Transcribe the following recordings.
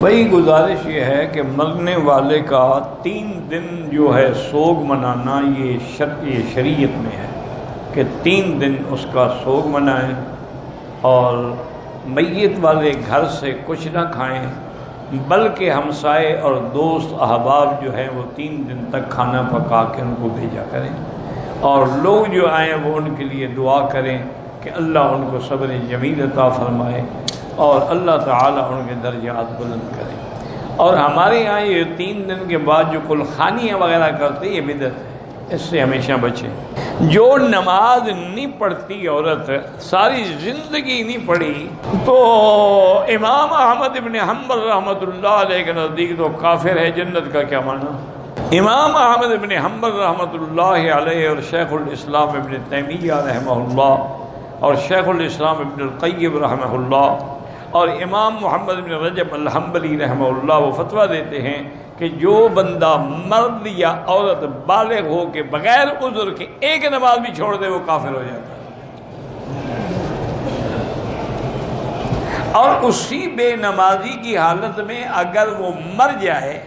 بھائی گزارش یہ ہے کہ مرنے والے کا 3 دن جو ہے سوگ منانا یہ شریعت میں ہے کہ 3 دن اس کا سوگ منائیں اور میت والے گھر سے کچھ نہ کھائیں، بلکہ ہمسائے اور دوست احباب جو ہیں وہ 3 دن تک کھانا پکا کے ان کو بھیجا کریں، اور لوگ جو آئیں وہ ان کے لیے دعا کریں کہ اللہ ان کو صبر جمیل عطا فرمائے اور اللہ تعالی ان کے درجات بلند کرے۔ اور ہمارے یہاں یہ 3 دن کے بعد جو کلخانیاں وغیرہ کرتے یہ بدعت ہے، اس سے ہمیشہ بچیں۔ جو نماز نہیں پڑھتی عورت، ساری زندگی نہیں پڑھی، تو امام احمد ابن حنبل رحمۃ اللہ علیہ کے نزدیک تو کافر ہے۔ جنت کا کیا معنی؟ امام احمد ابن حنبل رحمۃ اللہ علیہ اور شیخ الاسلام ابن تیمیہ رحمہ اللہ اور شیخ الاسلام ابن القیم رحمہ اللہ اور امام محمد بن رجب الحنبلی رحمہ اللہ وہ فتویٰ دیتے ہیں کہ جو بندہ مرد یا عورت بالغ ہو کے بغیر عذر کے ایک نماز بھی چھوڑ دے وہ کافر ہو جاتا ہے، اور اسی بے نمازی کی حالت میں اگر وہ مر جائے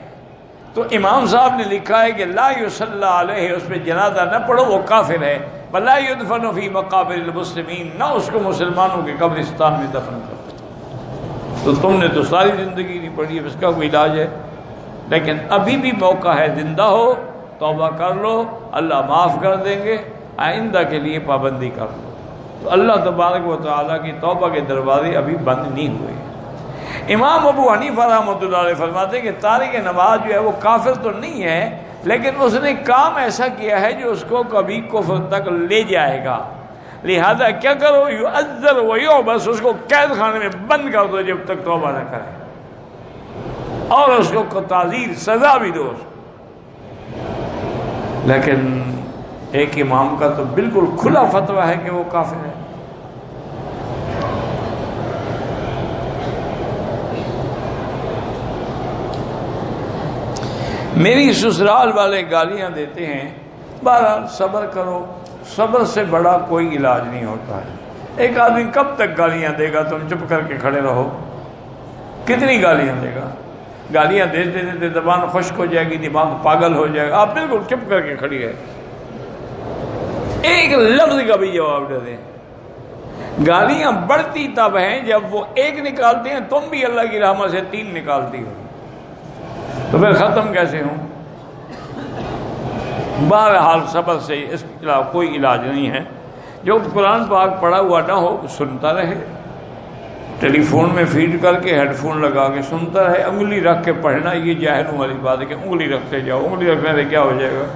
تو امام صاحب نے لکھا ہے کہ لا یصلی علیہ، اس پہ جنازہ نہ پڑھو، وہ کافر ہے۔ ولا یدفن فی مقابر المسلمین، نہ اس کو مسلمانوں کے قبرستان میں دفن کرو۔ تو تم نے تو ساری زندگی نہیں پڑھی، اب اس کا کوئی علاج ہے؟ لیکن ابھی بھی موقع ہے، زندہ ہو توبہ کر لو، اللہ معاف کر دیں گے، آئندہ کے لیے پابندی کر لو۔ تو اللہ تبارک و تعالیٰ کی توبہ کے دروازے ابھی بند نہیں ہوئے۔ امام ابو حنیفہ رحمۃ اللہ علیہ فرماتے ہیں کہ تارک نماز جو ہے وہ کافر تو نہیں ہے، لیکن اس نے کام ایسا کیا ہے جو اس کو کبھی کفر تک لے جائے گا، لہذا کیا کرو، یعذر و یحبس، اس کو قید خانے میں بند کر دو جب تک توبہ نہ کرے، اور اس کو تعزیر سزا بھی دو۔ لیکن ایک امام کا تو بالکل کھلا فتویٰ ہے کہ وہ کافر ہے۔ میری سسرال والے گالیاں دیتے ہیں، بہرحال صبر کرو، صبر سے بڑا کوئی علاج نہیں ہوتا ہے۔ ایک آدمی کب تک گالیاں دے گا؟ تم چپ کر کے کھڑے رہو، کتنی گالیاں دے گا؟ گالیاں دیتے دیتے زبان خشک ہو جائے گی، دماغ پاگل ہو جائے گا۔ آپ بالکل چپ کر کے کھڑی ہے، ایک لفظ کا بھی جواب نہ دیں۔ گالیاں بڑھتی تب ہیں جب وہ ایک نکالتے ہیں، تم بھی اللہ کی رحمت سے 3 نکالتی ہو، تو پھر ختم کیسے ہوں؟ بہرحال صبر سے اس کے خلاف کوئی علاج نہیں ہے۔ جو قرآن پاک پڑھا ہوا نہ ہو سنتا رہے، ٹیلی فون میں فیڈ کر کے ہیڈ فون لگا کے سنتا رہے۔ انگلی رکھ کے پڑھنا یہ جاہلوں والی بات ہے کہ انگلی رکھتے جاؤ، انگلی رکھنے سے کیا ہو جائے گا؟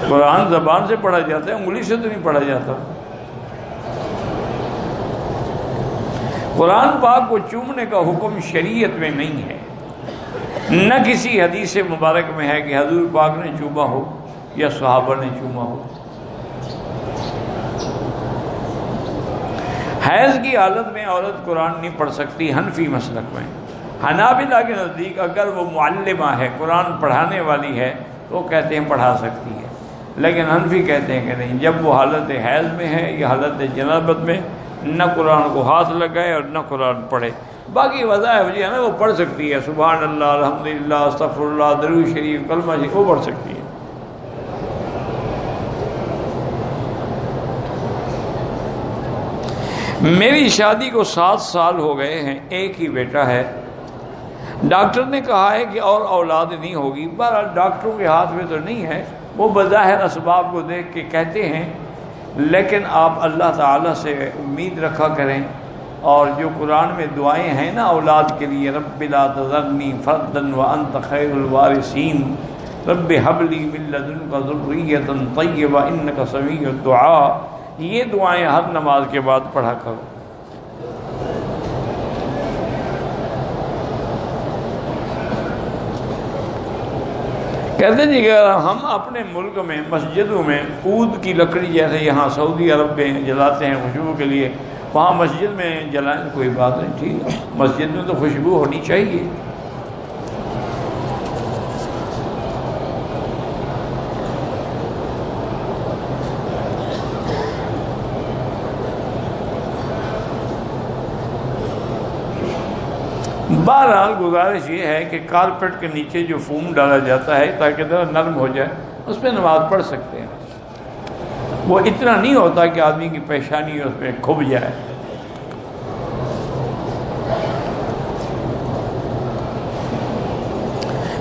قرآن زبان سے پڑھا جاتا ہے، انگلی سے تو نہیں پڑھا جاتا۔ قرآن پاک کو چومنے کا حکم شریعت میں نہیں ہے، نہ کسی حدیث مبارک میں ہے کہ حضور پاک نے چوما ہو یا صحابہ نے چوما ہو۔ حیض کی حالت میں عورت قرآن نہیں پڑھ سکتی حنفی مسلک میں۔ حنابلہ کے نزدیک اگر وہ معلمہ ہے، قرآن پڑھانے والی ہے، تو وہ کہتے ہیں پڑھا سکتی ہے، لیکن حنفی کہتے ہیں کہ نہیں، جب وہ حالت حیض میں ہے یا حالت جنابت میں نہ قرآن کو ہاتھ لگائے اور نہ قرآن پڑھے۔ باقی وظائف جو ہے نا وہ پڑھ سکتی ہے، سبحان اللہ، الحمدللہ، استغفر اللہ، درود شریف، کلمہ شریف، وہ پڑھ سکتی ہے۔ میری شادی کو 7 سال ہو گئے ہیں، ایک ہی بیٹا ہے، ڈاکٹر نے کہا ہے کہ اور اولاد نہیں ہوگی۔ بہرحال ڈاکٹروں کے ہاتھ میں تو نہیں ہے، وہ بظاہر اسباب کو دیکھ کے کہتے ہیں، لیکن آپ اللہ تعالیٰ سے امید رکھا کریں، اور جو قرآن میں دعائیں ہیں نا اولاد کے لیے، رب لا تذرنی فردا وانت خیر الوارثین، رب ہب لی من لدنک ذریۃ طیبہ انک سمیع الدعاء، یہ دعائیں ہر نماز کے بعد پڑھا کرو۔ کہتے ہیں کہ ہم اپنے ملک میں مسجدوں میں عود کی لکڑی جیسے یہاں سعودی عرب میں جلاتے ہیں خوشبو کے لیے، وہاں مسجد میں جلائیں، کوئی بات نہیں، ٹھیک ہے، مسجد میں تو خوشبو ہونی چاہیے۔ بہرحال گزارش یہ ہے کہ کارپیٹ کے نیچے جو فوم ڈالا جاتا ہے تاکہ ذرا نرم ہو جائے، اس پہ نماز پڑھ سکتے ہیں۔ وہ اتنا نہیں ہوتا کہ آدمی کی پیشانی اس پہ کھب جائے۔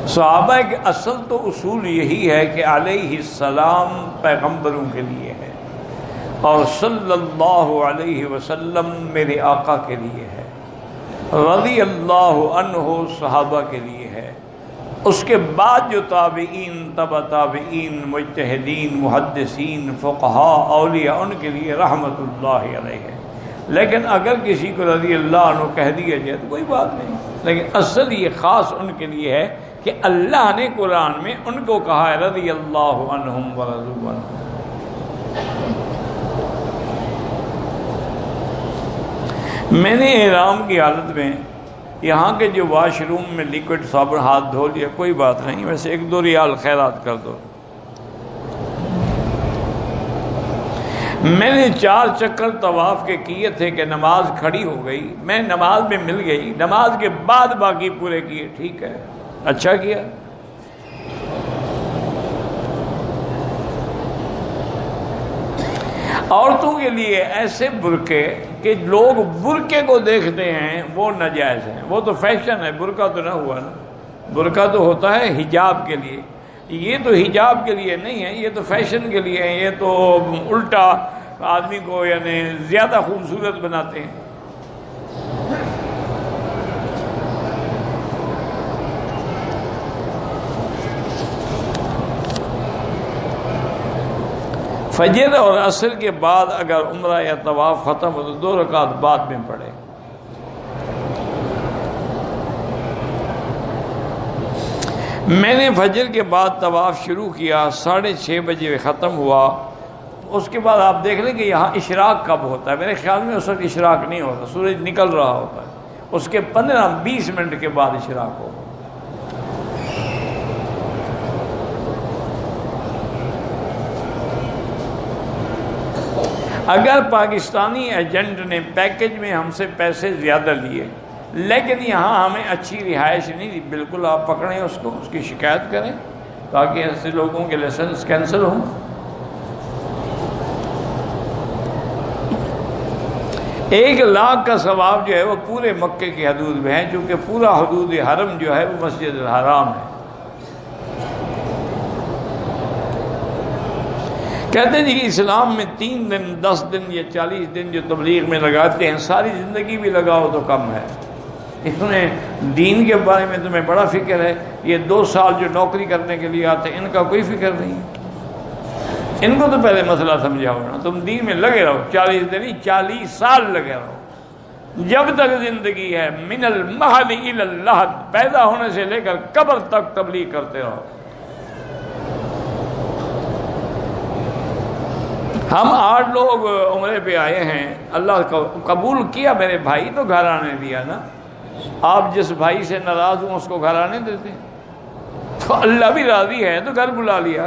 صحابہ کے اصل تو اصول یہی ہے کہ علیہ السلام پیغمبروں کے لیے ہے اور صلی اللہ علیہ وسلم میرے آقا کے لیے ہے، رضی اللہ عنہ صحابہ کے لیے ہے، اس کے بعد جو تابعین، تبع تابعین، مجتہدین، محدثین، فقہاء، اولیاء، ان کے لیے رحمت اللہ علیہ ہے۔ لیکن اگر کسی کو رضی اللہ عنہ کہہ دیا جائے تو کوئی بات نہیں، لیکن اصل یہ خاص ان کے لیے ہے کہ اللہ نے قرآن میں ان کو کہا ہے رضی اللہ عنہم ورضوا عنہ۔ میں نے احرام کی حالت میں یہاں کے جو واش روم میں لیکوڈ صابن ہاتھ دھو لیا، کوئی بات نہیں، ویسے 1-2 ریال خیرات کر دو۔ میں نے 4 چکر طواف کے کیے تھے کہ نماز کھڑی ہو گئی، میں نماز میں مل گئی، نماز کے بعد باقی پورے کیے، ٹھیک ہے، اچھا کیا۔ عورتوں کے لیے ایسے برقعے کہ لوگ برقعے کو دیکھتے ہیں وہ ناجائز ہیں، وہ تو فیشن ہے، برقع تو نہ ہوا نا، برقع تو ہوتا ہے حجاب کے لیے، یہ تو حجاب کے لیے نہیں ہے، یہ تو فیشن کے لیے ہے، یہ تو الٹا آدمی کو یعنی زیادہ خوبصورت بناتے ہیں۔ فجر اور عصر کے بعد اگر عمرہ یا طواف ختم ہو تو 2 رکعت بعد میں پڑھے۔ میں نے فجر کے بعد طواف شروع کیا، 6:30 بجے ختم ہوا۔ اس کے بعد آپ دیکھ لیں کہ یہاں اشراق کب ہوتا ہے، میرے خیال میں اس وقت اشراق نہیں ہوتا، سورج نکل رہا ہوتا ہے، اس کے 15-20 منٹ کے بعد اشراق ہوگا۔ اگر پاکستانی ایجنٹ نے پیکج میں ہم سے پیسے زیادہ لیے لیکن یہاں ہمیں اچھی رہائش نہیں دی، بالکل آپ پکڑیں اس کو، اس کی شکایت کریں تاکہ ایسے لوگوں کے لائسنس کینسل ہوں۔ ایک لاکھ کا ثواب جو ہے وہ پورے مکے کی حدود میں ہے، چونکہ پورا حدود حرم جو ہے وہ مسجد الحرام ہے۔ کہتے ہیں جی کہ اسلام میں 3 دن، 10 دن یا 40 دن جو تبلیغ میں لگاتے ہیں، ساری زندگی بھی لگاؤ تو کم ہے۔ انہیں دین کے بارے میں تمہیں بڑا فکر ہے، یہ 2 سال جو نوکری کرنے کے لیے آتے ہیں ان کا کوئی فکر نہیں، ان کو تو پہلے مسئلہ سمجھاؤ نا، تم دین میں لگے رہو، 40 دن نہیں 40 سال لگے رہو، جب تک زندگی ہے، من المہد الی اللحد، پیدا ہونے سے لے کر قبر تک تبلیغ کرتے رہو۔ ہم 8 لوگ عمرے پہ آئے ہیں، اللہ کو قبول کیا میرے بھائی تو گھر آنے دیا نا۔ آپ جس بھائی سے ناراض ہوں اس کو گھر آنے دیتے، تو اللہ بھی راضی ہے تو گھر بلا لیا۔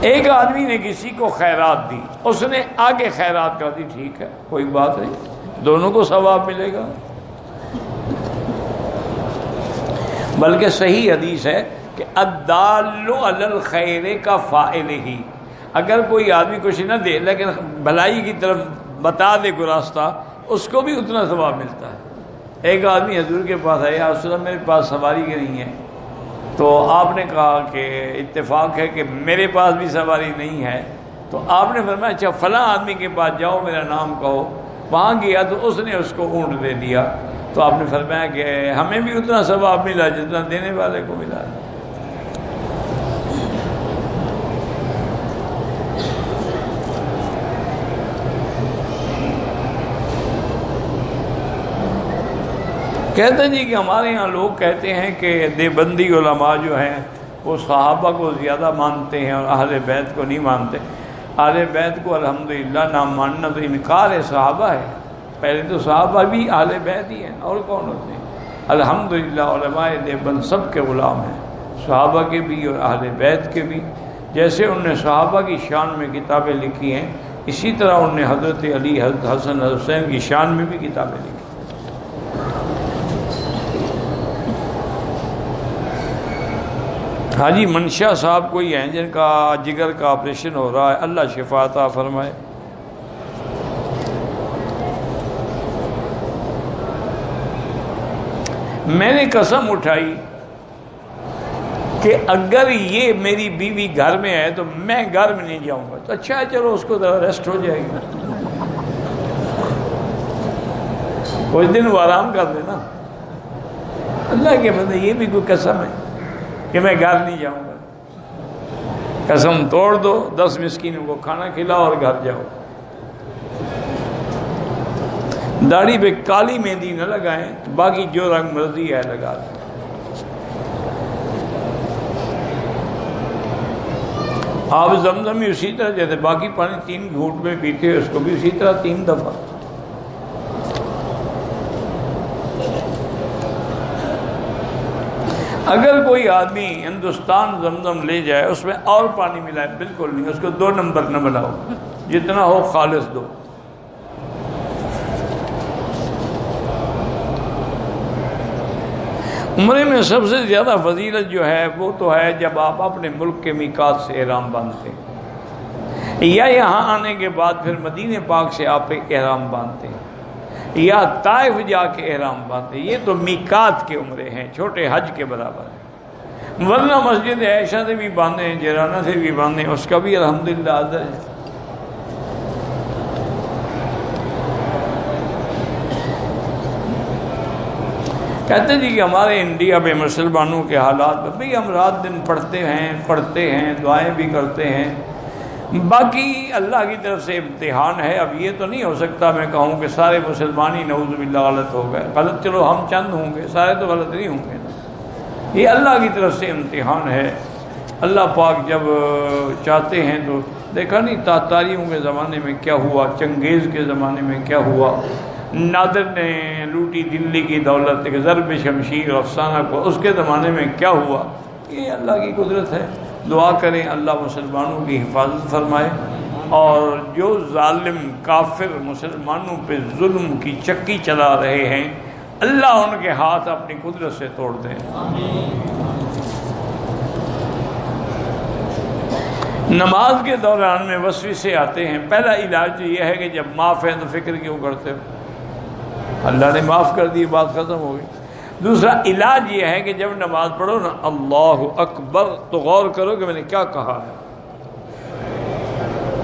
ایک آدمی نے کسی کو خیرات دی، اس نے آگے خیرات کر دی، ٹھیک ہے، کوئی بات نہیں، دونوں کو ثواب ملے گا۔ بلکہ صحیح حدیث ہے کہ الدال علی الخیر کا فاعل ہی، اگر کوئی آدمی کچھ نہ دے لیکن بھلائی کی طرف بتا دے کوئی راستہ، اس کو بھی اتنا ثواب ملتا ہے۔ ایک آدمی حضور کے پاس آیا، یا رسول اللہ میرے پاس سواری کی نہیں ہے، تو آپ نے کہا کہ اتفاق ہے کہ میرے پاس بھی سواری نہیں ہے، تو آپ نے فرمایا اچھا فلاں آدمی کے پاس جاؤ، میرا نام کہو۔ وہاں گیا تو اس نے اس کو اونٹ دے دیا، تو آپ نے فرمایا کہ ہمیں بھی اتنا ثواب ملا جتنا دینے والے کو ملا۔ کہتے ہیں جی کہ ہمارے یہاں لوگ کہتے ہیں کہ دیوبندی علماء جو ہیں وہ صحابہ کو زیادہ مانتے ہیں اور اہل بیت کو نہیں مانتے۔ اہل بیت کو الحمدللہ نہ ماننا تو انکار ہے صحابہ ہے، پہلے تو صحابہ بھی اہل بیت ہی ہیں، اور کون ہوتے ہیں؟ الحمدللہ علماء دیوبند سب کے غلام ہیں، صحابہ کے بھی اور اہل بیت کے بھی۔ جیسے انہوں نے صحابہ کی شان میں کتابیں لکھی ہیں، اسی طرح انہوں نے حضرت علی، حضرت حسن، حضرت حسین کی شان میں بھی کتابیں لکھی۔ حاجی منشا صاحب کوئی ہیں جن کا جگر کا آپریشن ہو رہا ہے، اللہ شفا عطا فرمائے۔ میں نے قسم اٹھائی کہ اگر یہ میری بیوی گھر میں ہے تو میں گھر میں نہیں جاؤں گا۔ تو اچھا ہے، چلو اس کو ریسٹ ہو جائے گی، کچھ دن وہ آرام کر لینا۔ اللہ کے بندے، یہ بھی کوئی قسم ہے کہ میں گھر نہیں جاؤں گا؟ قسم توڑ دو، 10 مسکینوں کو کھانا کھلاؤ اور گھر جاؤ۔ داڑھی پہ کالی مہندی نہ لگائیں، باقی جو رنگ مرضی ہے لگا دیں۔ آپ زمزم بھی اسی طرح، جیسے باقی پانی 3 گھونٹ میں پیتے ہیں، اس کو بھی اسی طرح 3 دفعہ۔ اگر کوئی آدمی ہندوستان زمزم لے جائے، اس میں اور پانی ملائے، بالکل نہیں، اس کو 2 نمبر نہ بناؤ، جتنا ہو خالص دو۔ عمرے میں سب سے زیادہ فضیلت جو ہے وہ تو ہے جب آپ اپنے ملک کے میقات سے احرام باندھتے ہیں، یا یہاں آنے کے بعد پھر مدینہ پاک سے آپ احرام باندھتے ہیں، یا طائف جا کے احرام باندھتے ہیں۔ یہ تو میقات کے عمرے ہیں، چھوٹے حج کے برابر ہیں۔ ورنہ مسجد عائشہ سے بھی باندھے ہیں، جیرانہ سے بھی باندھے ہیں، اس کا بھی الحمدللہ اجر ہے۔ کہتے جی کہ ہمارے انڈیا میں مسلمانوں کے حالات میں، بھئی ہم رات دن پڑھتے ہیں، دعائیں بھی کرتے ہیں، باقی اللہ کی طرف سے امتحان ہے۔ اب یہ تو نہیں ہو سکتا میں کہوں کہ سارے مسلمان ہی نعوذ باللہ غلط ہو گئے۔ غلط چلو ہم چند ہوں گے، سارے تو غلط نہیں ہوں گے نا۔ یہ اللہ کی طرف سے امتحان ہے۔ اللہ پاک جب چاہتے ہیں تو، دیکھا نہیں تاتاریوں کے زمانے میں کیا ہوا، چنگیز کے زمانے میں کیا ہوا، نادر نے لوٹی دلی کی دولت، ضرب شمشیر افسانہ کو، اس کے زمانے میں کیا ہوا۔ یہ اللہ کی قدرت ہے۔ دعا کریں اللہ مسلمانوں کی حفاظت فرمائے، اور جو ظالم کافر مسلمانوں پہ ظلم کی چکی چلا رہے ہیں، اللہ ان کے ہاتھ اپنی قدرت سے توڑ دیں۔ نماز کے دوران میں وسوسے آتے ہیں، پہلا علاج تو یہ ہے کہ جب معاف ہے تو فکر کیوں کرتے ہو، اللہ نے معاف کر دی، بات ختم ہو گئی۔ دوسرا علاج یہ ہے کہ جب نماز پڑھو نا اللہ اکبر تو غور کرو کہ میں نے کیا کہا ہے،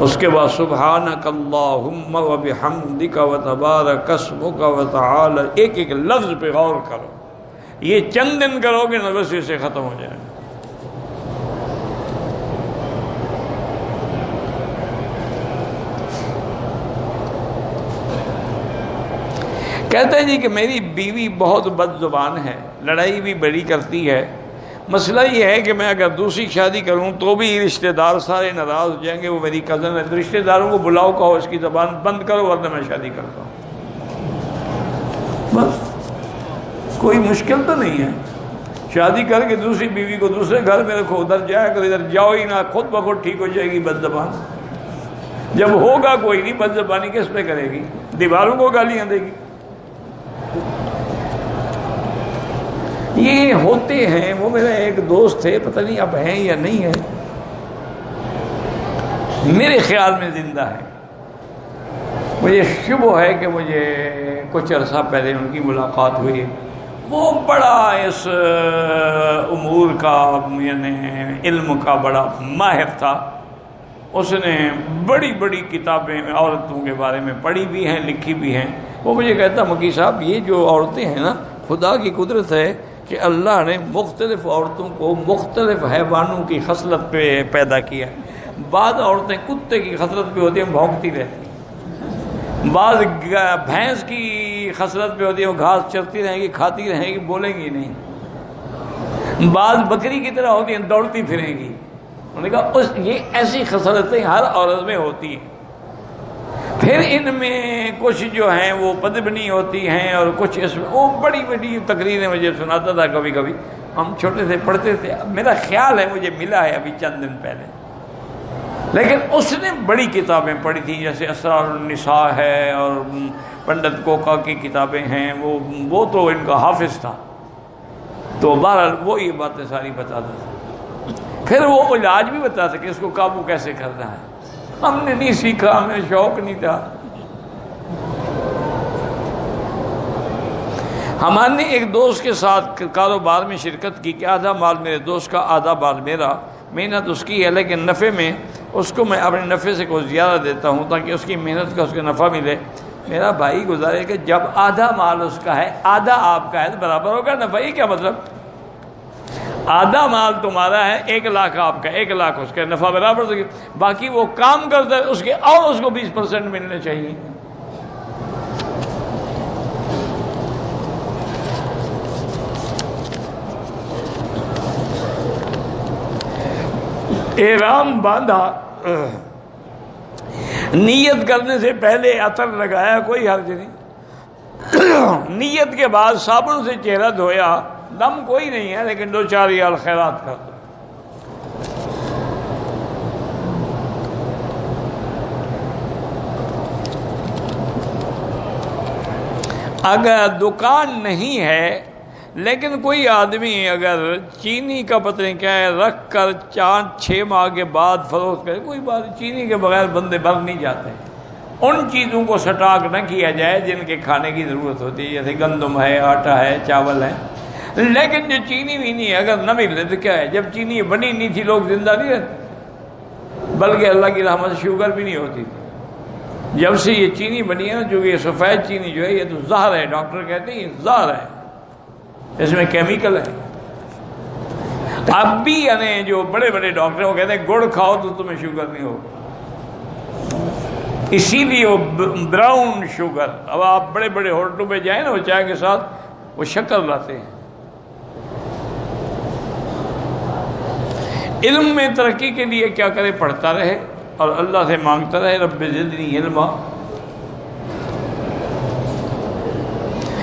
اس کے بعد سبحانک اللہم وبحمدک وتبارک اسمک وتعالی، ایک ایک لفظ پہ غور کرو۔ یہ چند دن کرو گے نہ وسوسے ختم ہو جائیں۔ کہتے ہیں جی کہ میری بیوی بہت بد زبان ہے، لڑائی بھی بڑی کرتی ہے۔ مسئلہ یہ ہے کہ میں اگر دوسری شادی کروں تو بھی رشتہ دار سارے ناراض ہو جائیں گے، وہ میری کزن ہے، تو رشتہ داروں کو بلاؤ، کہو اس کی زبان بند کرو ورنہ میں شادی کرتا ہوں۔ بس کوئی مشکل تو نہیں ہے، شادی کر کے دوسری بیوی کو دوسرے گھر میں رکھو، ادھر جایا کرو، ادھر جاؤ ہی نہ، خود بخود ٹھیک ہو جائے گی بد زبان۔ جب ہوگا کوئی نہیں، بد زبانی کس پہ کرے گی، دیواروں کو گالیاں دے گی۔ یہ ہوتے ہیں۔ وہ میرا ایک دوست تھے، پتہ نہیں اب ہیں یا نہیں ہیں، میرے خیال میں زندہ ہے، مجھے شبہ ہے کہ مجھے کچھ عرصہ پہلے ان کی ملاقات ہوئی۔ وہ بڑا اس امور کا، یعنی علم کا بڑا ماہر تھا۔ اس نے بڑی بڑی کتابیں عورتوں کے بارے میں پڑھی بھی ہیں، لکھی بھی ہیں۔ وہ مجھے کہتا مکی صاحب یہ جو عورتیں ہیں نا، خدا کی قدرت ہے کہ اللہ نے مختلف عورتوں کو مختلف حیوانوں کی خصلت پہ پیدا کیا ہے۔ بعض عورتیں کتے کی خصلت پہ ہوتی ہیں، بھونکتی رہتی ہیں۔ بعض بھینس کی خصلت پہ ہوتی ہیں، وہ گھاس چرتی رہیں گی، کھاتی رہیں گی، بولیں گی نہیں۔ بعض بکری کی طرح ہوتی ہیں، دوڑتی پھریں گی۔ انہوں نے کہا یہ ایسی خصلتیں ہر عورت میں ہوتی ہیں۔ پھر ان میں کچھ جو ہیں وہ پدبنی ہوتی ہیں، اور کچھ اس میں، وہ بڑی بڑی تقریریں مجھے سناتا تھا کبھی کبھی، ہم چھوٹے سے پڑھتے تھے۔ میرا خیال ہے مجھے ملا ہے ابھی چند دن پہلے، لیکن اس نے بڑی کتابیں پڑھی تھیں، جیسے اسرار النساء ہے اور پنڈت کوکا کی کتابیں ہیں، وہ تو ان کا حافظ تھا، تو بہرحال وہ یہ باتیں ساری بتاتا تھا۔ پھر وہ علاج بھی بتاتا کہ اس کو قابو کیسے کرنا ہے۔ ہم نے نہیں سیکھا، ہمیں شوق نہیں تھا۔ ہمارے ایک دوست کے ساتھ کاروبار میں شرکت کی کہ آدھا مال میرے دوست کا، آدھا مال میرا، محنت اس کی ہے لیکن نفع میں اس کو میں اپنے نفع سے کوئی زیادہ دیتا ہوں تاکہ اس کی محنت کا اس کا نفع ملے۔ میرا بھائی گزارے کہ جب آدھا مال اس کا ہے آدھا آپ کا ہے تو برابر ہوگا نفع ہی، کیا مطلب؟ آدھا مال تمہارا ہے، 1 لاکھ آپ کا، 1 لاکھ اس کا، نفع برابر ہوگا، باقی وہ کام کرتا ہے اس کے اور اس کو 20% ملنے چاہیے۔ احرام باندھا، نیت کرنے سے پہلے عطر لگایا، کوئی حرج نہیں۔ نیت کے بعد صابن سے چہرہ دھویا، دم کوئی نہیں ہے لیکن 2-4 ریال خیرات کر دو۔ اگر دکان نہیں ہے لیکن کوئی آدمی اگر چینی کا پتہ نہیں کیا ہے رکھ کر 4-6 ماہ کے بعد فروخت کرے، کوئی بات، چینی کے بغیر بندے بھر نہیں جاتے۔ ان چیزوں کو سٹاک نہ کیا جائے جن کے کھانے کی ضرورت ہوتی ہے، جیسے گندم ہے، آٹا ہے، چاول ہے۔ لیکن جو چینی بھی نہیں ہے اگر نہ ملے تو کیا ہے، جب چینی بنی نہیں تھی لوگ زندہ نہیں رہتے، بلکہ اللہ کی رحمت سے شوگر بھی نہیں ہوتی تھی۔ جب سے یہ چینی بنی ہے نا، چونکہ یہ سفید چینی جو ہے یہ تو زہر ہے، ڈاکٹر کہتے ہیں یہ زہر ہے، اس میں کیمیکل ہے۔ اب بھی یعنی جو بڑے بڑے ڈاکٹر وہ کہتے ہیں گڑ کھاؤ تو تمہیں شوگر نہیں ہوگا، اسی لیے وہ براؤن شوگر۔ اب آپ بڑے بڑے ہوٹلوں پہ جائیں نا، وہ چائے کے ساتھ وہ شکر لاتے ہیں۔ علم میں ترقی کے لیے کیا کرے، پڑھتا رہے اور اللہ سے مانگتا رہے رب زدنی علما۔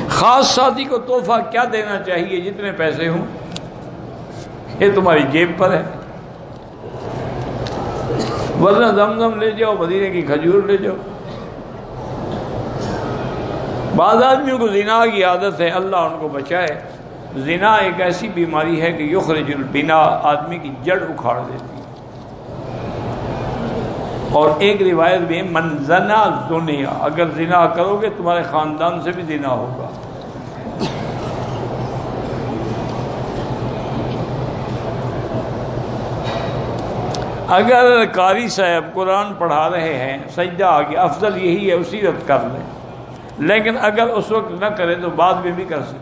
خاص ساتھی کو تحفہ کیا دینا چاہیے؟ جتنے پیسے ہوں، یہ تمہاری جیب پر ہے، ورنہ زمزم لے جاؤ، مدینے کی کھجور لے جاؤ۔ بعض آدمیوں کو زنا کی عادت ہے، اللہ ان کو بچائے۔ زنا ایک ایسی بیماری ہے کہ یخرج البنا، آدمی کی جڑ اکھاڑ دیتی ہے۔ اور ایک روایت میں من زنا زنیا، اگر زنا کرو گے تمہارے خاندان سے بھی زنا ہوگا۔ اگر قاری صاحب قرآن پڑھا رہے ہیں، سجدہ آ گیا، افضل یہی ہے اسی وقت کر لیں، لیکن اگر اس وقت نہ کرے تو بعد میں بھی کر سکتے۔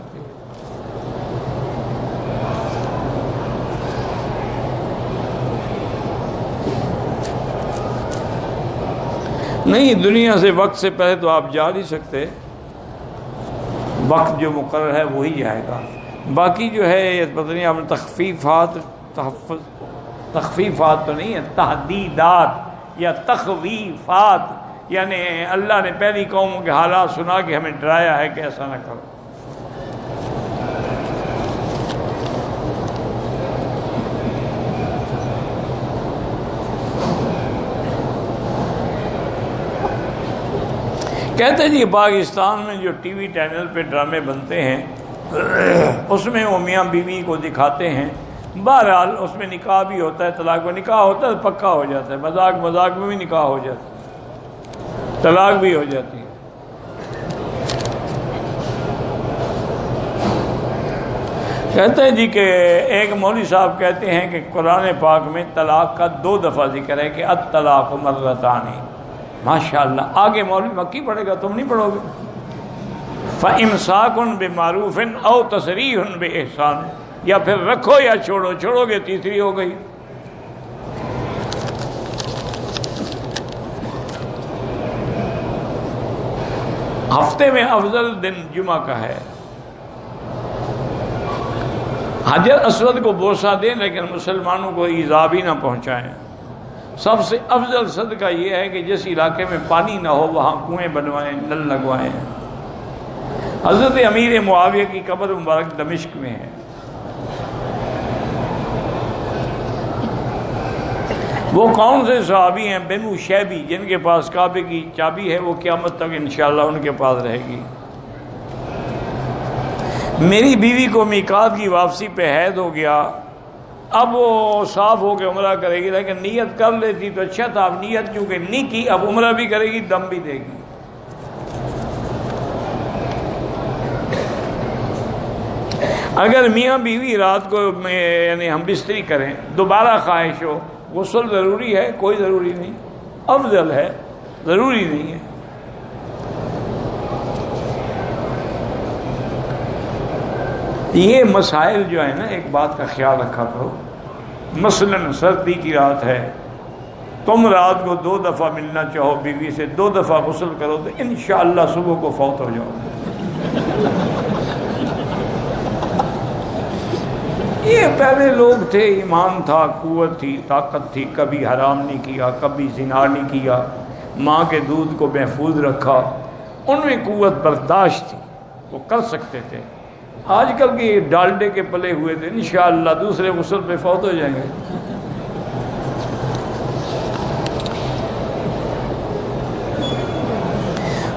نہیں، دنیا سے وقت سے پہلے تو آپ جا نہیں سکتے، وقت جو مقرر ہے وہی جائے گا۔ باقی جو ہے یہ پتہ نہیں آپ نے تخفیفات تو نہیں ہے، تحدیدات یا تخویفات، یعنی اللہ نے پہلی قوموں کے حالات سنا کے ہمیں ڈرایا ہے کہ ایسا نہ کرو۔ کہتے جی پاکستان میں جو ٹی وی چینل پہ ڈرامے بنتے ہیں اس میں وہ میاں بیوی کو دکھاتے ہیں، بہرحال اس میں نکاح بھی ہوتا ہے، طلاق میں نکاح ہوتا ہے، پکا ہو جاتا ہے، مذاق مذاق میں بھی نکاح ہو جاتا ہے، طلاق بھی ہو جاتی ہے۔ کہتے ہیں جی کہ ایک مولوی صاحب کہتے ہیں کہ قرآن پاک میں طلاق کا 2 دفعہ ذکر ہے کہ الطلاق مرتان۔ ماشاءاللہ، آگے مولوی مکی پڑھے گا، تم نہیں پڑھو گے۔ فَإِمْسَاكٌ بِمَعْرُوفٍ أَوْ تَسْرِيحٌ بِإِحْسَانٍ، یا پھر رکھو یا چھوڑو، چھوڑو گے تیسری ہو گئی۔ ہفتے میں افضل دن جمعہ کا ہے۔ حجر اسود کو بوسہ دیں لیکن مسلمانوں کو ایذا بھی نہ پہنچائیں۔ سب سے افضل صدقہ یہ ہے کہ جس علاقے میں پانی نہ ہو وہاں کنویں بنوائیں، نل لگوائیں۔ حضرت امیر معاویہ کی قبر مبارک دمشق میں ہے۔ وہ کون سے صحابی ہیں؟ بنو شیبی، جن کے پاس کعبے کی چابی ہے، وہ قیامت تک انشاءاللہ ان کے پاس رہے گی۔ میری بیوی کو میقات کی واپسی پہ حید ہو گیا، اب وہ صاف ہو کے عمرہ کرے گی، لیکن نیت کر لیتی تو اچھا تھا، اب نیت چونکہ نہیں کی، اب عمرہ بھی کرے گی، دم بھی دے گی۔ اگر میاں بیوی رات کو یعنی ہم بستری کریں، دوبارہ خواہش ہو، غسل ضروری ہے؟ کوئی ضروری نہیں، افضل ہے، ضروری نہیں ہے۔ یہ مسائل جو ہے نا، ایک بات کا خیال رکھا کرو، مثلاً سردی کی رات ہے، تم رات کو 2 دفعہ ملنا چاہو بیوی سے، 2 دفعہ غسل کرو تو انشاءاللہ صبح کو فوت ہو جاؤ۔ یہ پہلے لوگ تھے، ایمان تھا، قوت تھی، طاقت تھی، کبھی حرام نہیں کیا، کبھی زنا نہیں کیا، ماں کے دودھ کو محفوظ رکھا، ان میں قوت برداشت تھی، وہ کر سکتے تھے۔ آج کل کے ڈالڈے کے پلے ہوئے تھے، انشاءاللہ دوسرے غسل پہ فوت ہو جائیں گے۔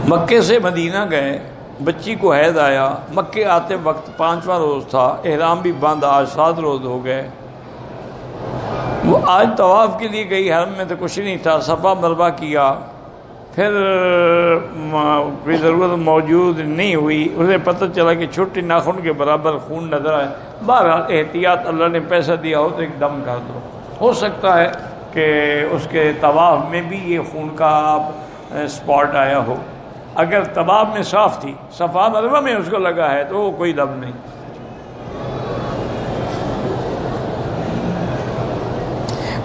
مکے سے مدینہ گئے، بچی کو حید آیا، مکے آتے وقت 5واں روز تھا، احرام بھی بند، آج 7 روز ہو گئے۔ وہ آج طواف کے لیے گئی، حرم میں تو کچھ نہیں تھا، صفا مروہ کیا، پھر کوئی ضرورت موجود نہیں ہوئی، اسے پتہ چلا کہ چھوٹی ناخن کے برابر خون نظر آئے۔ بہرحال احتیاط، اللہ نے پیسہ دیا ہو تو ایک دم کر دو، ہو سکتا ہے کہ اس کے طواف میں بھی یہ خون کا اسپاٹ آیا ہو۔ اگر طواف میں صاف تھی، صفا مروہ میں اس کو لگا ہے تو کوئی دم نہیں۔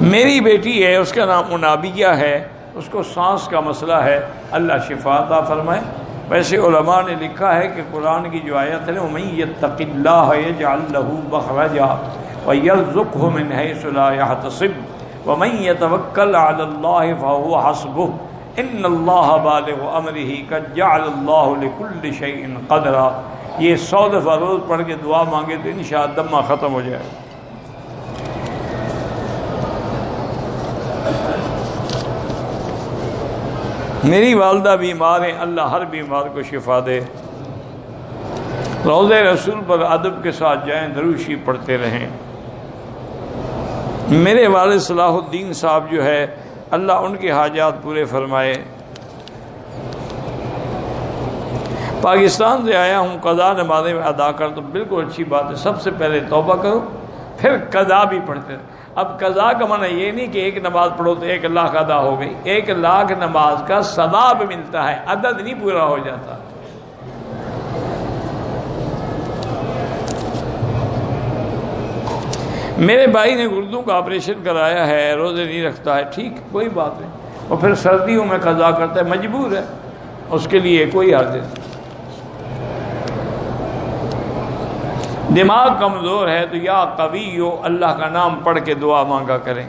میری بیٹی ہے، اس کا نام منابیہ ہے، اس کو سانس کا مسئلہ ہے، اللہ شفا عطا فرمائے۔ ویسے علماء نے لکھا ہے کہ قرآن کی جو آیت ہے وَمَن يَتَّقِ اللَّهَ يَجْعَل لَّهُ مَخْرَجًا وَيَرْزُقْهُ مِنْ حَيْثُ لَا يَحْتَسِبُ وَمَن يَتَوَكَّلْ عَلَى اللَّهِ فَهُوَ حَسْبُهُ ان اللہ بالغ امرہ قد جعل اللہ لکل شیء قدرا۔ یہ 100 دفعہ روز پڑھ کے دعا مانگے تو انشاءاللہ دمہ ختم ہو جائے۔ میری والدہ بیمار ہیں، اللہ ہر بیمار کو شفا دے۔ روضہ رسول پر ادب کے ساتھ جائیں، درود شریف پڑھتے رہیں۔ میرے والد صلاح الدین صاحب جو ہے، اللہ ان کے حاجات پورے فرمائے۔ پاکستان سے آیا ہوں، قضا نمازیں ادا کر، تو بالکل اچھی بات ہے، سب سے پہلے توبہ کرو، پھر قضا بھی پڑھتے رہو۔ اب قضا کا معنی یہ نہیں کہ ایک نماز پڑھو تو 1 لاکھ ادا ہو گئی، 1 لاکھ نماز کا ثواب ملتا ہے، عدد نہیں پورا ہو جاتا۔ میرے بھائی نے گردوں کا آپریشن کرایا ہے، روزے نہیں رکھتا ہے، ٹھیک، کوئی بات نہیں، اور پھر سردیوں میں قضا کرتا ہے، مجبور ہے، اس کے لیے کوئی حرج نہیں۔ دماغ کمزور ہے تو یا قویو، اللہ کا نام پڑھ کے دعا مانگا کریں۔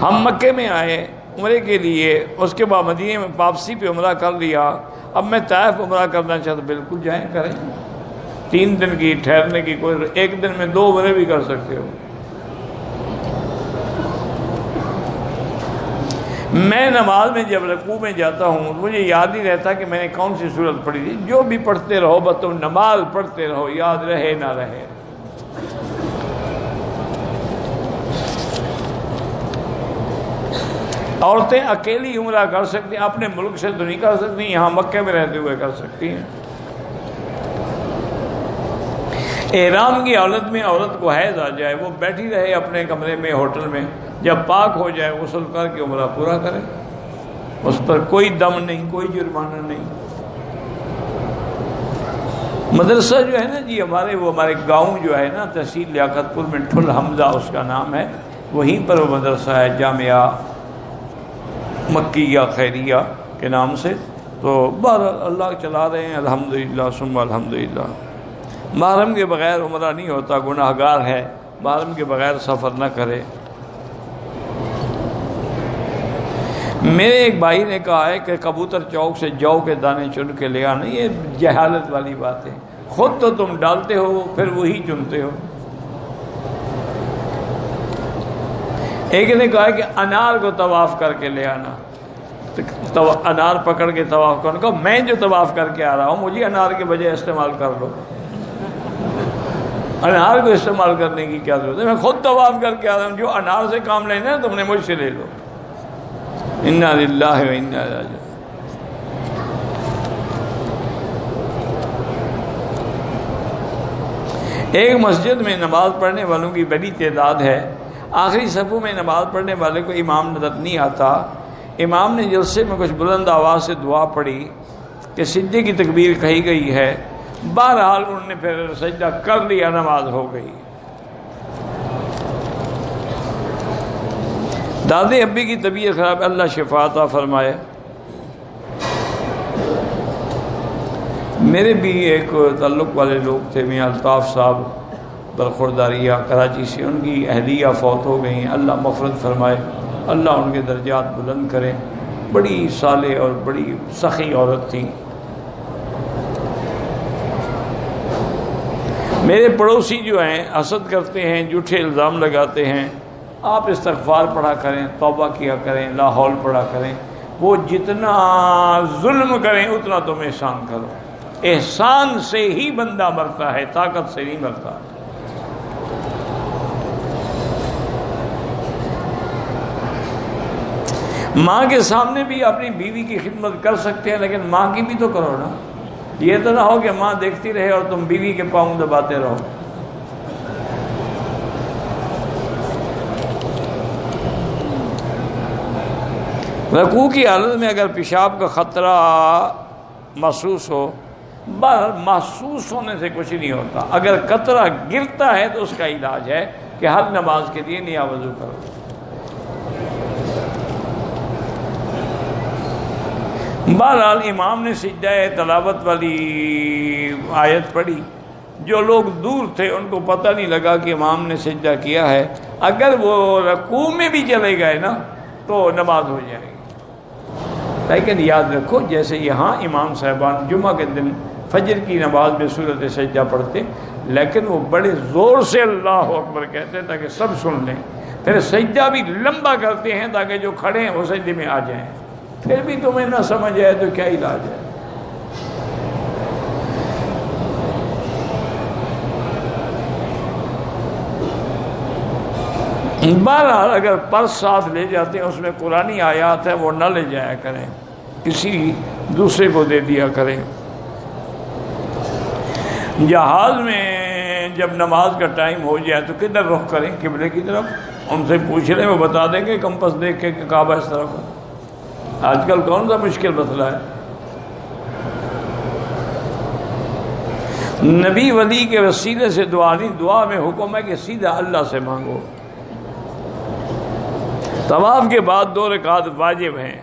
ہم مکے میں آئے عمرے کے لیے، اس کے بعد مدینے میں واپسی پہ عمرہ کر لیا، اب میں طائف عمرہ کرنا چاہتا، بالکل جائیں، کریں، 3 دن کی ٹھہرنے کی کوئی، 1 دن میں 2 عمرے بھی کر سکتے ہو۔ میں نماز میں جب رکوع میں جاتا ہوں مجھے یاد نہیں رہتا کہ میں نے کون سی سورت پڑھی تھی، جو بھی پڑھتے رہو، بس تم نماز پڑھتے رہو، یاد رہے نہ رہے۔ عورتیں اکیلی عمرہ کر سکتی ہیں، اپنے ملک سے تو نہیں کر سکتی، یہاں مکے میں رہتے ہوئے کر سکتی ہیں۔ احرام کی حالت میں عورت کو حیض آ جائے، وہ بیٹھی رہے اپنے کمرے میں، ہوٹل میں، جب پاک ہو جائے غسل کر کے عمرہ پورا کرے، اس پر کوئی دم نہیں، کوئی جرمانہ نہیں۔ مدرسہ جو ہے نا جی ہمارے گاؤں جو ہے نا، تحصیل لیاقت پور میں ٹھل حمزہ اس کا نام ہے، وہیں پر وہ مدرسہ ہے، جامعہ مکیہ خیریہ کے نام سے، تو بہرحال اللہ چلا رہے ہیں، الحمدللہ ثم الحمدللہ۔ محرم کے بغیر عمرہ نہیں ہوتا، گناہ گار ہے، محرم کے بغیر سفر نہ کرے۔ میرے ایک بھائی نے کہا ہے کہ کبوتر چوک سے جو کے دانے چن کے لے آنا، یہ جہالت والی بات ہے، خود تو تم ڈالتے ہو پھر وہی چنتے ہو۔ ایک نے کہا کہ انار کو طواف کر کے لے آنا، تو انار پکڑ کے طواف کرنے کو، میں جو طواف کر کے آ رہا ہوں مجھے انار کے بجائے استعمال کر لو، انار کو استعمال کرنے کی کیا ضرورت ہے، میں خود طواف کر کے آ رہا ہوں، جو انار سے کام لینا ہے تم نے مجھ سے لے لو۔ انا للہ و انا الیہ راجعون۔ ایک مسجد میں نماز پڑھنے والوں کی بڑی تعداد ہے، آخری صفوں میں نماز پڑھنے والے کو امام نظر نہیں آتا، امام نے جلسے میں کچھ بلند آواز سے دعا پڑھی کہ سجدے کی تکبیر کہی گئی ہے، بہرحال انہوں نے پھر سجدہ کر لیا، نماز ہو گئی۔ دادے ابی کی طبیعت خراب، اللہ شفا عطا فرمائے۔ میرے بھی ایک تعلق والے لوگ تھے، میاں الطاف صاحب برخورداریہ کراچی سے، ان کی اہلیہ فوت ہو گئیں، اللہ مغفرت فرمائے، اللہ ان کے درجات بلند کرے۔ بڑی صالح اور بڑی سخی عورت تھیں۔ میرے پڑوسی جو ہیں حسد کرتے ہیں، جھوٹے الزام لگاتے ہیں، آپ استغفار پڑھا کریں، توبہ کیا کریں، لا حول پڑھا کریں، وہ جتنا ظلم کریں اتنا تم احسان کرو، احسان سے ہی بندہ مرتا ہے، طاقت سے نہیں مرتا۔ ماں کے سامنے بھی اپنی بیوی کی خدمت کر سکتے ہیں، لیکن ماں کی بھی تو کرو نا، یہ تو نہ ہو کہ ماں دیکھتی رہے اور تم بیوی کے پاؤں دباتے رہو۔ رکوع کی حالت میں اگر پیشاب کا خطرہ محسوس ہو، محسوس ہونے سے کچھ نہیں ہوتا، اگر قطرہ گرتا ہے تو اس کا علاج ہے کہ ہر نماز کے لیے نیا وضو کرو۔ بہرحال امام نے سجدہ تلاوت والی آیت پڑھی، جو لوگ دور تھے ان کو پتہ نہیں لگا کہ امام نے سجدہ کیا ہے، اگر وہ رکوع میں بھی چلے گئے نا تو نماز ہو جائے گی۔ لیکن یاد رکھو، جیسے یہاں امام صاحبان جمعہ کے دن فجر کی نماز میں سورۃ سجدہ پڑھتے، لیکن وہ بڑے زور سے اللہ اکبر کہتے ہیں تاکہ سب سن لیں، پھر سجدہ بھی لمبا کرتے ہیں تاکہ جو کھڑے ہیں وہ سجدے میں آ جائیں، پھر بھی تمہیں نہ سمجھ آئے تو کیا علاج ہے۔ بہرحال اگر پرس ساتھ لے جاتے ہیں اس میں قرآنی آیات ہے، وہ نہ لے جایا کریں، کسی دوسرے کو دے دیا کریں۔ جہاز میں جب نماز کا ٹائم ہو جائے تو کدھر رخ کریں؟ قبلے کی طرف۔ ان سے پوچھ لیں، وہ بتا دیں گے کمپس دیکھ کے کہ کعبہ اس طرف ہے۔ آج کل کون سا مشکل مسئلہ ہے؟ نبی ولی کے وسیلے سے دعا نہیں، دعا میں حکم ہے کہ سیدھا اللہ سے مانگو۔ طواف کے بعد 2 رکعت واجب ہیں،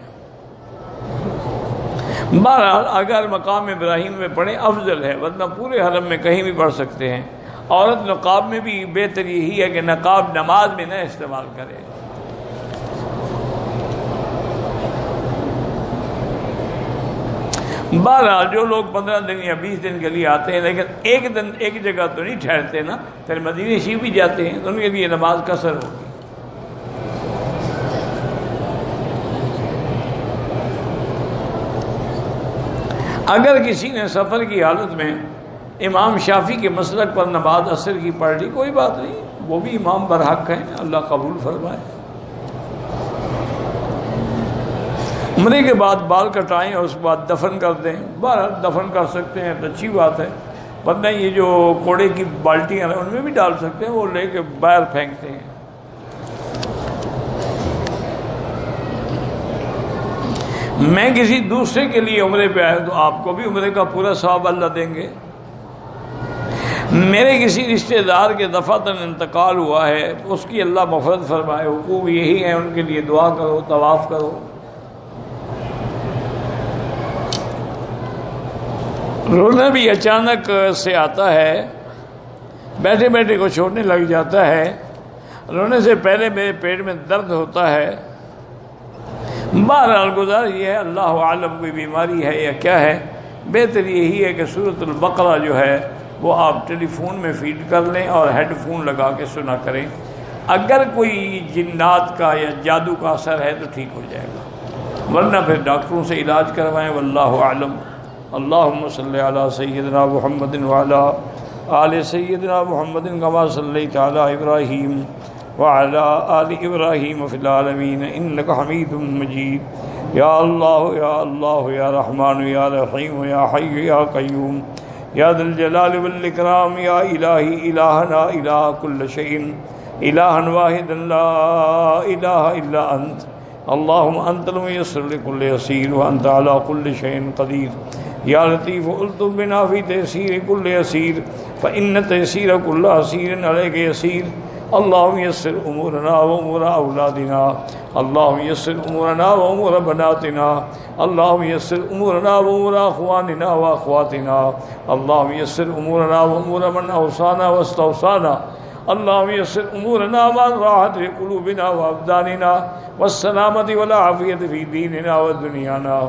بہرحال اگر مقام ابراہیم میں پڑھیں افضل ہے، ورنہ پورے حرم میں کہیں بھی پڑھ سکتے ہیں۔ عورت نقاب میں بھی بہتر یہی ہے کہ نقاب نماز میں نہ استعمال کرے۔ بہرحال جو لوگ 15 دن یا 20 دن کے لیے آتے ہیں لیکن ایک دن ایک جگہ تو نہیں ٹھہرتے نا، پھر مدینہ شریف بھی جاتے ہیں، تو ان کے لیے نماز قصر ہوگی۔ اگر کسی نے سفر کی حالت میں امام شافعی کے مسلک پر نماز عصر کی پڑھ لی، کوئی بات نہیں، وہ بھی امام برحق ہیں، اللہ قبول فرمائے۔ عمرے کے بعد بال کٹائیں اور اس کے بعد دفن کر دیں، بہرحال دفن کر سکتے ہیں تو اچھی بات ہے، ورنہ یہ جو کوڑے کی بالٹیاں ہیں ان میں بھی ڈال سکتے ہیں، وہ لے کے باہر پھینکتے ہیں۔ میں کسی دوسرے کے لیے عمرے پہ آیا تو آپ کو بھی عمرے کا پورا ثواب اللہ دیں گے۔ میرے کسی رشتہ دار کے دفعتاً انتقال ہوا ہے، اس کی اللہ مغفرت فرمائے، حقوق یہی ہیں، ان کے لیے دعا کرو، طواف کرو۔ رونا بھی اچانک سے آتا ہے، بیٹھے بیٹھے کو چھوڑنے لگ جاتا ہے، رونے سے پہلے میرے پیٹ میں درد ہوتا ہے۔ بہرحال گزارش یہ ہے، اللہ عالم کوئی بیماری ہے یا کیا ہے، بہتر یہی ہے کہ سورۃ البقرہ جو ہے وہ آپ ٹیلی فون میں فیڈ کر لیں اور ہیڈ فون لگا کے سنا کریں۔ اگر کوئی جنات کا یا جادو کا اثر ہے تو ٹھیک ہو جائے گا، ورنہ پھر ڈاکٹروں سے علاج کروائیں، واللہ اعلم۔ اللہم صلی علی سیدنا محمد وعلی آل سیدنا محمد کما صلیت علی ابراہیم وعلی آل ابراہیم فی العالمین انک حمید مجید۔ یا اللہ یا اللہ یا رحمان یا رحیم یا حی یا قیوم یا ذا الجلال والاکرام، یا الہی الہنا الہ کل شیء، الہا واحدا لا الہ الا انت، اللہم انت المیسر لکل یسیر وانت علی کل شیء قدیر۔ یا لطیف الطف بنا فی تیسیر کل یسیر فإن تیسیر کل عسیر علیک یسیر۔ اللہم یسر امورنا و امور اولادنا، اللہم یسر امورنا و امور بناتنا، اللہم یسر امورنا و امور اخواننا و اخواتنا، اللہم یسر امورنا و امور من اوصانا واستوصانا، اللہم یسر امورنا وعن راحت قلوبنا و ابداننا والسلامت والعافیت فی دیننا و دنیانا،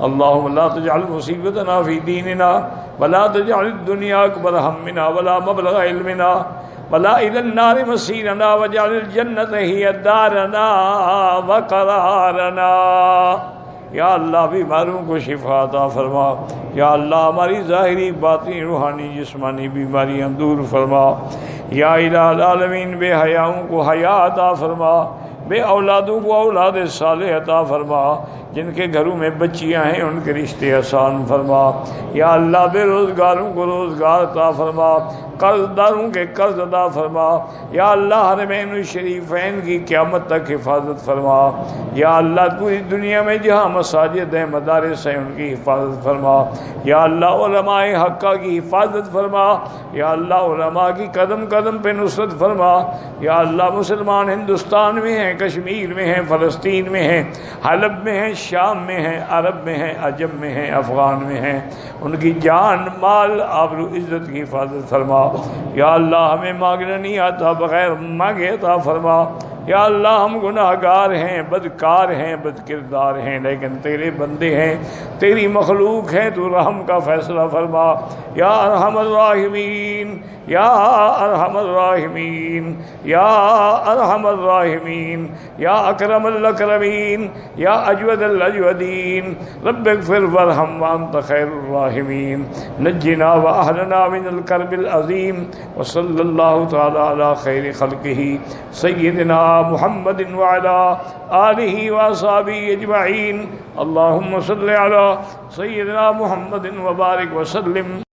اللہم لا تجعل مصیبتنا فی دیننا ولا تجعل الدنیا اکبر ہمنا ولا مبلغ علمنا ولا إلى النار مسیرنا واجعل الجنة هي دارنا وقرارنا۔ یا اللہ بیماروں کو شفا عطا فرما، یا اللہ ہماری ظاہری باطنی روحانی جسمانی بیماریاں دور فرما، یا الہ العالمین بے حیاؤں کو حیا عطا فرما، بے اولادوں کو اولاد صالح عطا فرما، جن کے گھروں میں بچیاں ہیں ان کے رشتے آسان فرما، یا اللہ بے روزگاروں کو روزگار عطا فرما، قرض داروں کے قرض عطا فرما، یا اللہ حرمین الشریفین کی قیامت تک حفاظت فرما، یا اللہ پوری دنیا میں جہاں مساجد ہیں مدارس ہیں ان کی حفاظت فرما، یا اللہ علماء حقہ کی حفاظت فرما، یا اللہ علماء کی قدم قدم پہ نصرت فرما، یا اللہ مسلمان ہندوستان میں ہیں، کشمیر میں ہیں، فلسطین میں ہیں، حلب میں ہیں، شام میں ہیں، عرب میں ہیں، عجم میں ہیں، افغان میں ہیں، ان کی جان مال آبرو عزت کی حفاظت فرما، یا اللہ ہمیں مانگنا نہیں آتا بغیر مانگے عطا فرما، یا اللہ ہم گناہ گار ہیں، بدکار ہیں، بد کردار ہیں، لیکن تیرے بندے ہیں، تیری مخلوق ہیں، تو رحم کا فیصلہ فرما، یا ارحم الراحمین، یا ارحم الراحمین، یا ارحم الراحمین، یا اکرم الاکرمین، یا اجود الاجودین، رب اغفر وارحم وانت خیر الراحمین، نجنا واہلنا من الکرب العظیم، وصلی اللہ تعالی علی خیر خلقہ سیدنا محمد وعلی آلہ واصحابہ اجمعین، اللہم صلی علی سیدنا محمد وبارک وسلم۔